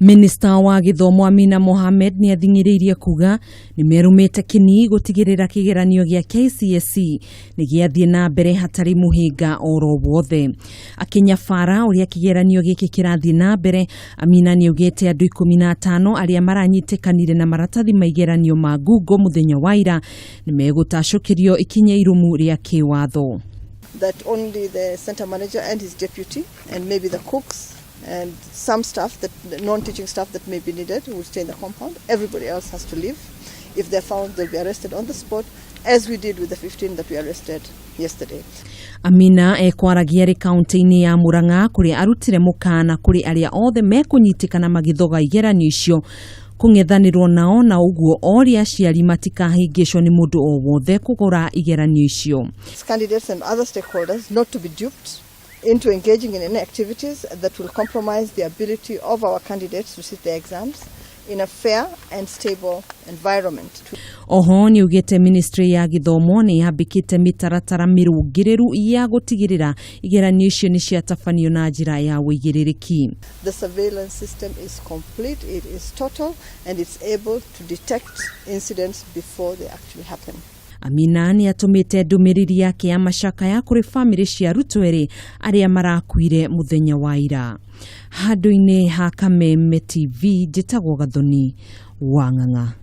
Minister wa Githomo Amina Mohamed ni athing'iriirie kuga ni merumite kini gutigirira kigeranio gia KCSE ni giathie na mbere hatari muhinga oro wothe. Akinyabara uria kigeranio giki kirathie na mbere, Amina ni ugite andu 15 aria maranyitekanire na maratathi maigeranio ma Google muthenya wa ira ni megutacukirio ikinye irumu ria kiwatho. That only the center manager and his deputy and maybe the cooks and some staff, that non-teaching staff that may be needed, will stay in the compound. Everybody else has to leave. If they're found, they'll be arrested on the spot, as we did with the 15 that we arrested yesterday. Amina ekwaragia ri kaunti-ini ya Murang'a kuri arutire mukana kuri aria othe mekunyitikana magithoga igeranio icio kung'ethanirwo nao na uguo oria aciari matikahingicwo ni mundu o wothe kugura igeranio icio. Candidates and other stakeholders not to be duped into engaging in any activities that will compromise the ability of our candidates to sit their exams in a fair and stable environment. Oho ni ugite Ministry ya Githomo ni yambikite mitaratara mirungiriru ya gutigirira igeranio icio ni ciatabanio na njira ya wigiririki. The surveillance system is complete, it is total, and it's able to detect incidents before they actually happen. Amina ni atumite ndumiriri yake ya macaka ya kuri family cia arutwo eri aria marakuire muthenya wa ira. Handu-ini ha Kameme TV, njitagwo Gathoni wa Ng'ang'a.